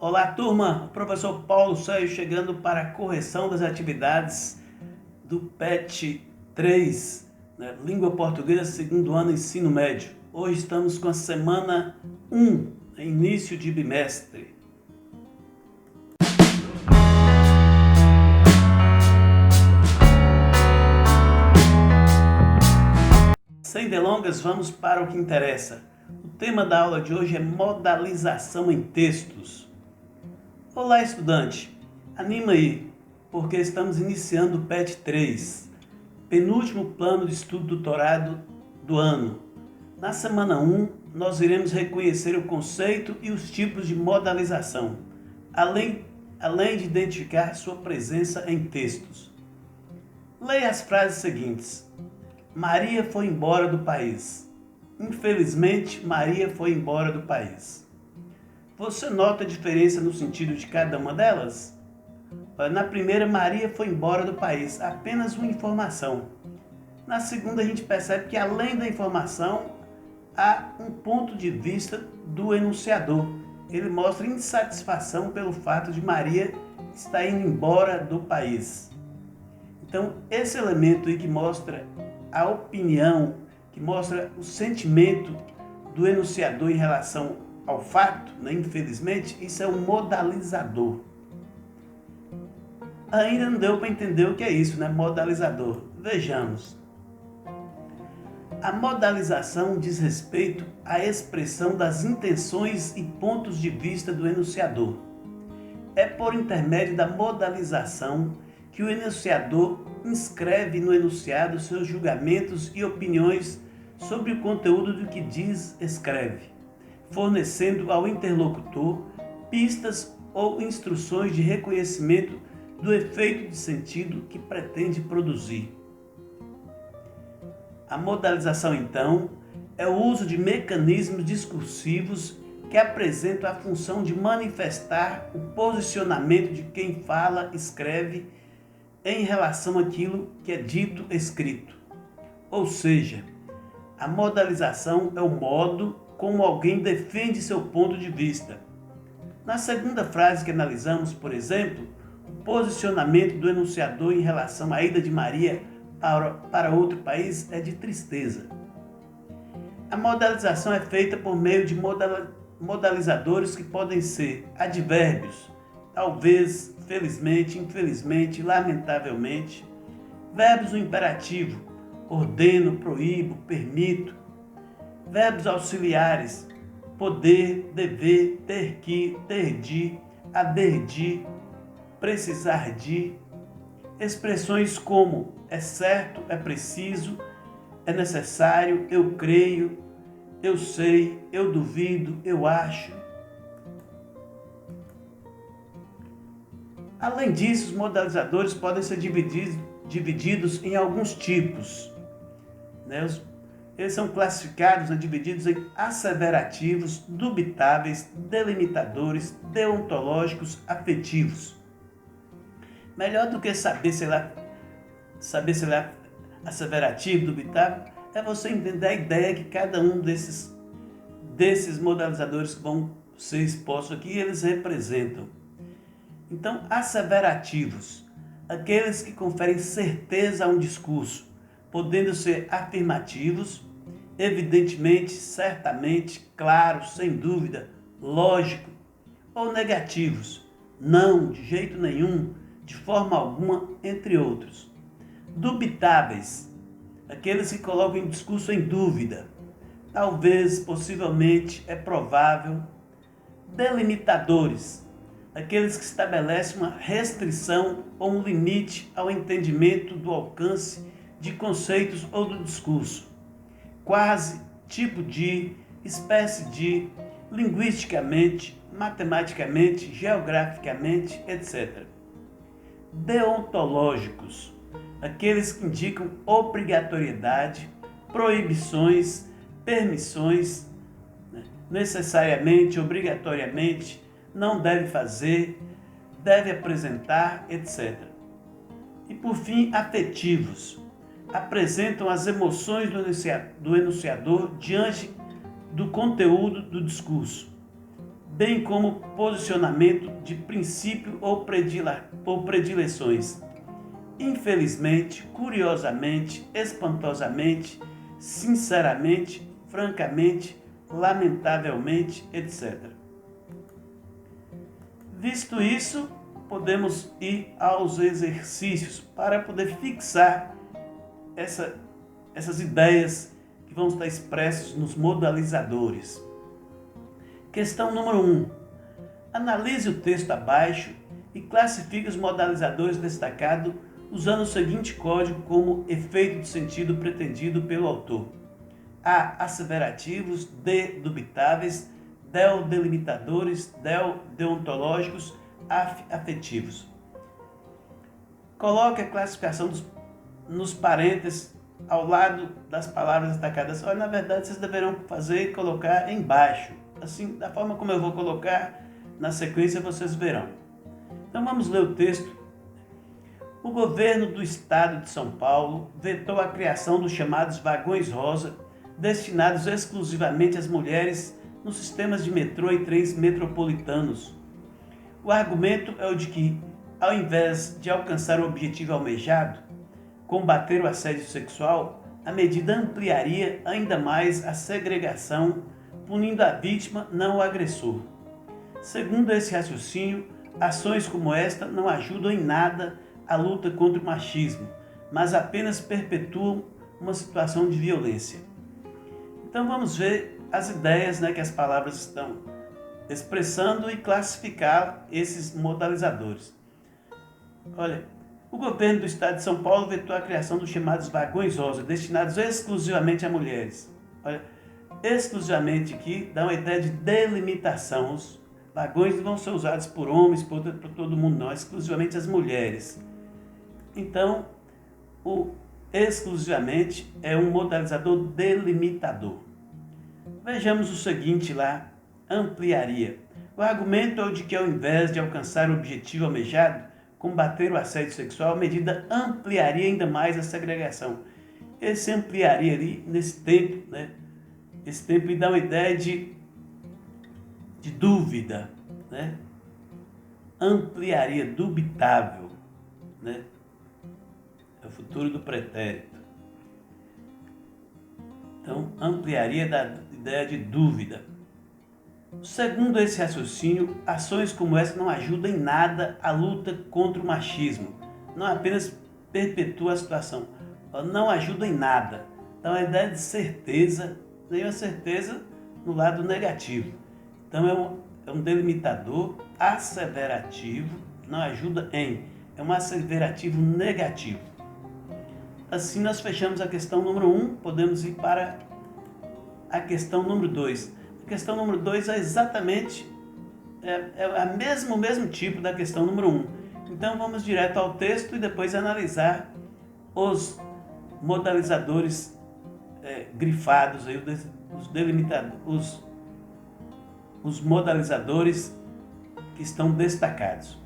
Olá, turma! O professor Paulo Sérgio chegando para a correção das atividades do PET 3, né? Língua Portuguesa, segundo ano, ensino médio. Hoje estamos com a semana 1, início de bimestre. Sem delongas, vamos para o que interessa. O tema da aula de hoje é modalização em textos. Olá, estudante! Anima aí, porque estamos iniciando o PET 3, penúltimo plano de estudo doutorado do ano. Na semana 1, nós iremos reconhecer o conceito e os tipos de modalização, além de identificar sua presença em textos. Leia as frases seguintes. Maria foi embora do país. Infelizmente, Maria foi embora do país. Você nota a diferença no sentido de cada uma delas? Na primeira, Maria foi embora do país, apenas uma informação. Na segunda, a gente percebe que além da informação, há um ponto de vista do enunciador. Ele mostra insatisfação pelo fato de Maria estar indo embora do país. Então, esse elemento aí que mostra a opinião, que mostra o sentimento do enunciador em relação ao fato, né? Infelizmente, isso é um modalizador. Ainda não deu para entender o que é isso, né? Modalizador. Vejamos. A modalização diz respeito à expressão das intenções e pontos de vista do enunciador. É por intermédio da modalização que o enunciador inscreve no enunciado seus julgamentos e opiniões sobre o conteúdo do que diz, escreve, fornecendo ao interlocutor pistas ou instruções de reconhecimento do efeito de sentido que pretende produzir. A modalização, então, é o uso de mecanismos discursivos que apresentam a função de manifestar o posicionamento de quem fala, escreve, em relação àquilo que é dito, escrito. Ou seja, a modalização é o modo como alguém defende seu ponto de vista. Na segunda frase que analisamos, por exemplo, o posicionamento do enunciador em relação à ida de Maria para outro país é de tristeza. A modalização é feita por meio de modalizadores que podem ser advérbios, talvez, felizmente, infelizmente, lamentavelmente, verbos no imperativo, ordeno, proíbo, permito, verbos auxiliares, poder, dever, ter que, ter de, haver de, precisar de, expressões como é certo, é preciso, é necessário, eu creio, eu sei, eu duvido, eu acho. Além disso, os modalizadores podem ser divididos em alguns tipos, né? Eles são classificados, divididos em asseverativos, dubitáveis, delimitadores, deontológicos, afetivos. Melhor do que saber se ele é asseverativo, dubitável, é você entender a ideia que cada um desses modalizadores que vão ser expostos aqui, eles representam. Então, asseverativos, aqueles que conferem certeza a um discurso, podendo ser afirmativos, evidentemente, certamente, claro, sem dúvida, lógico, ou negativos, não, de jeito nenhum, de forma alguma, entre outros. Dubitáveis, aqueles que colocam o discurso em dúvida, talvez, possivelmente, é provável. Delimitadores, aqueles que estabelecem uma restrição ou um limite ao entendimento do alcance de conceitos ou do discurso. Quase, tipo de, espécie de, linguisticamente, matematicamente, geograficamente, etc. Deontológicos, aqueles que indicam obrigatoriedade, proibições, permissões, necessariamente, obrigatoriamente, não deve fazer, deve apresentar, etc. E por fim, afetivos, apresentam as emoções do enunciador diante do conteúdo do discurso. bem como posicionamento de princípio ou predileções. Infelizmente, curiosamente, espantosamente, sinceramente, francamente, lamentavelmente, etc. Visto isso, podemos ir aos exercícios para poder fixar essas ideias que vão estar expressas nos modalizadores. Questão número 1. Analise o texto abaixo e classifique os modalizadores destacados usando o seguinte código como efeito de sentido pretendido pelo autor. A. Asseverativos. D. Dubitáveis. Del. Delimitadores. Del. Deontológicos. Afetivos. Coloque a classificação nos parênteses ao lado das palavras destacadas. Olha, na verdade, vocês deverão fazer e colocar embaixo. Assim, da forma como eu vou colocar, na sequência vocês verão. Então vamos ler o texto. O governo do estado de São Paulo vetou a criação dos chamados vagões rosa, destinados exclusivamente às mulheres nos sistemas de metrô e trens metropolitanos. O argumento é o de que, ao invés de alcançar o objetivo almejado, combater o assédio sexual, a medida ampliaria ainda mais a segregação, punindo a vítima, não o agressor. Segundo esse raciocínio, ações como esta não ajudam em nada a luta contra o machismo, mas apenas perpetuam uma situação de violência. Então vamos ver as ideias, que as palavras estão expressando e classificar esses modalizadores. Olha, o governo do estado de São Paulo vetou a criação dos chamados vagões rosa, destinados exclusivamente a mulheres. Olha, exclusivamente aqui dá uma ideia de delimitação. Os vagões não vão ser usados por homens, por todo mundo, não, exclusivamente as mulheres. Então, o exclusivamente é um modalizador delimitador. Vejamos o seguinte lá, ampliaria. O argumento é o de que, ao invés de alcançar o objetivo almejado, combater o assédio sexual, a medida ampliaria ainda mais a segregação. Esse ampliaria ali, nesse tempo, esse tempo me dá uma ideia de dúvida, Ampliaria, dubitável, É o futuro do pretérito. Então, ampliaria da ideia de dúvida. Segundo esse raciocínio, ações como essa não ajudam em nada a luta contra o machismo. Não apenas perpetua a situação, não ajuda em nada. Então, a ideia de certeza, nenhuma certeza no lado negativo. Então, é um delimitador asseverativo, não ajuda em, é um asseverativo negativo. Assim, nós fechamos a questão número 1, podemos ir para a questão número 2. A questão número 2 é exatamente o mesmo tipo da questão número 1. Então, vamos direto ao texto e depois analisar os modalizadores grifados, aí, os delimitadores, os modalizadores que estão destacados.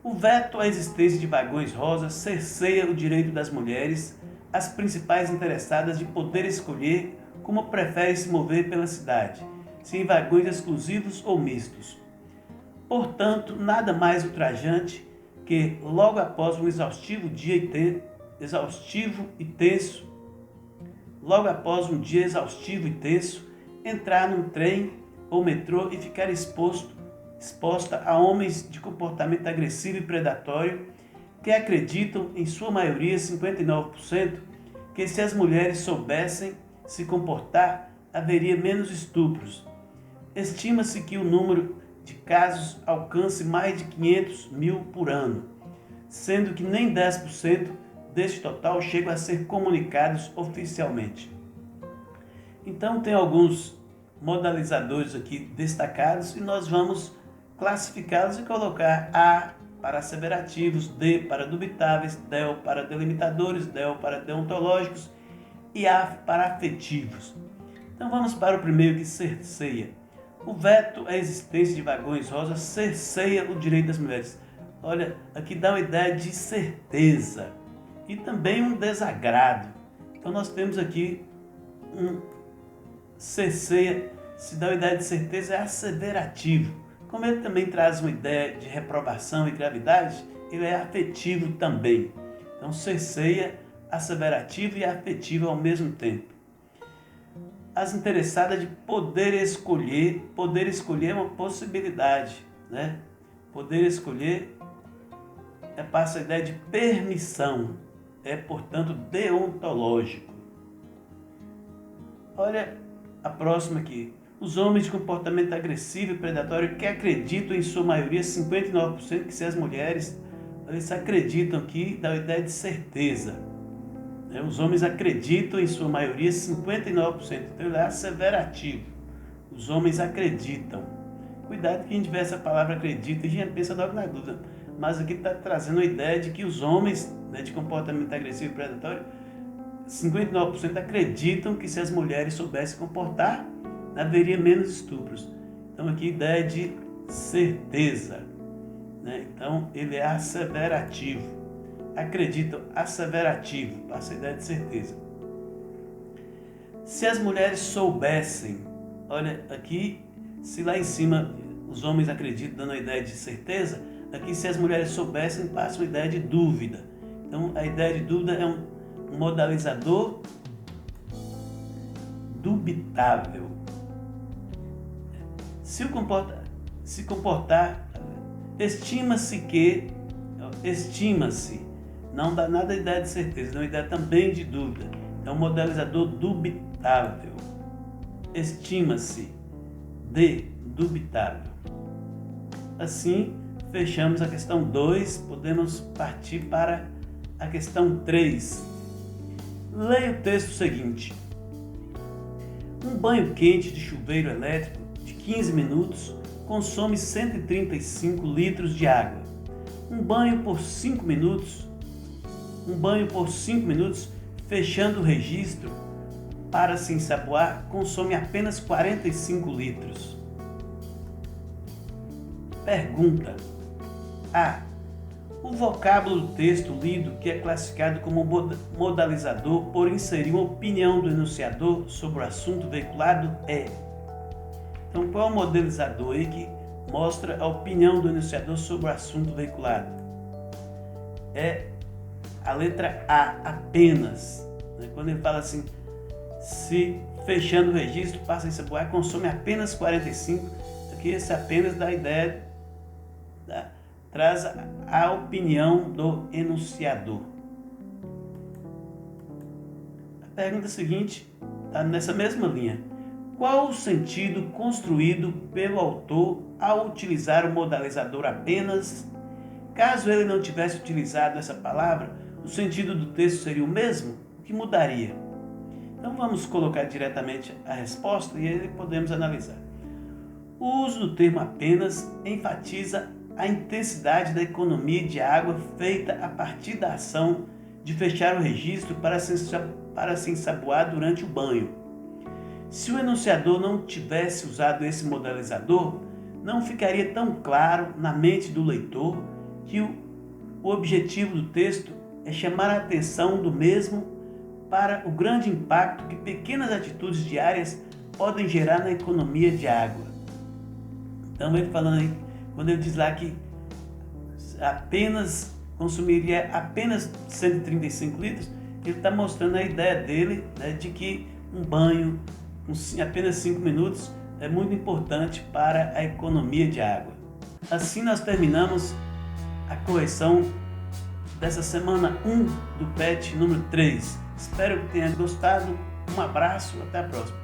O veto à existência de vagões rosas cerceia o direito das mulheres, as principais interessadas, de poder escolher como preferem se mover pela cidade, se em vagões exclusivos ou mistos. Portanto, nada mais ultrajante que, logo após um exaustivo dia e tenso, entrar num trem ou metrô e ficar exposta a homens de comportamento agressivo e predatório que acreditam, em sua maioria, 59%, que se as mulheres soubessem se comportar, haveria menos estupros. Estima-se que o número de casos alcance mais de 500 mil por ano, sendo que nem 10% deste total chegam a ser comunicados oficialmente. Então, tem alguns modalizadores aqui destacados e nós vamos classificá-los e colocar A para asseverativos, D para dubitáveis, Del para delimitadores, Del para deontológicos e A para afetivos. Então vamos para o primeiro, que cerceia. O veto à existência de vagões rosas cerceia o direito das mulheres. Olha, aqui dá uma ideia de certeza e também um desagrado. Então nós temos aqui um cerceia se dá uma ideia de certeza, é asseverativo. Como ele também traz uma ideia de reprovação e gravidade, ele é afetivo também. Então, cerceia, asseverativo e afetivo ao mesmo tempo. As interessadas de poder escolher é uma possibilidade, né? Poder escolher passa a ideia de permissão, é, portanto, deontológico. Olha a próxima aqui. Os homens de comportamento agressivo e predatório que acreditam, em sua maioria, 59%, que se as mulheres, eles acreditam aqui, dá a ideia de certeza. Os homens acreditam, em sua maioria, 59%. Então ele é asseverativo. Os homens acreditam. Cuidado que a gente vê essa palavra acredita e a gente pensa logo na dúvida. Mas aqui está trazendo a ideia de que os homens, né, de comportamento agressivo e predatório, 59% acreditam que se as mulheres soubessem comportar, haveria menos estupros. Então aqui ideia de certeza, né? Então ele é asseverativo. Acreditam, asseverativo, passa a ideia de certeza. Se as mulheres soubessem, olha aqui, se lá em cima os homens acreditam dando a ideia de certeza, aqui se as mulheres soubessem passa uma ideia de dúvida. Então a ideia de dúvida é um modalizador dubitável. Se comportar, estima-se, não dá nada de ideia de certeza, dá uma ideia também de dúvida. É um modalizador dubitável. Estima-se, dubitável. Assim, fechamos a questão 2, podemos partir para a questão 3. Leia o texto seguinte. Um banho quente de chuveiro elétrico de 15 minutos consome 135 litros de água. Um banho por 5 minutos, fechando o registro para se ensaboar, consome apenas 45 litros. Pergunta: A. O vocábulo do texto lido, que é classificado como modalizador por inserir uma opinião do enunciador sobre o assunto veiculado, é. Então, qual é o modelizador aí que mostra a opinião do enunciador sobre o assunto veiculado? É a letra A, apenas. Quando ele fala assim, se fechando o registro, passa a ensaboar, consome apenas 45. Aqui esse apenas dá a ideia, traz a opinião do enunciador. A pergunta seguinte está nessa mesma linha. Qual o sentido construído pelo autor ao utilizar o modalizador apenas? Caso ele não tivesse utilizado essa palavra, o sentido do texto seria o mesmo? O que mudaria? Então vamos colocar diretamente a resposta e aí podemos analisar. O uso do termo apenas enfatiza a intensidade da economia de água feita a partir da ação de fechar o registro para se ensaboar durante o banho. Se o enunciador não tivesse usado esse modalizador, não ficaria tão claro na mente do leitor que o objetivo do texto é chamar a atenção do mesmo para o grande impacto que pequenas atitudes diárias podem gerar na economia de água. Então ele falando aí, quando ele diz lá que consumiria apenas 135 litros, ele está mostrando a ideia dele, né, de que um banho com apenas 5 minutos é muito importante para a economia de água. Assim nós terminamos a correção dessa semana 1 do PET número 3. Espero que tenha gostado. Um abraço, até a próxima.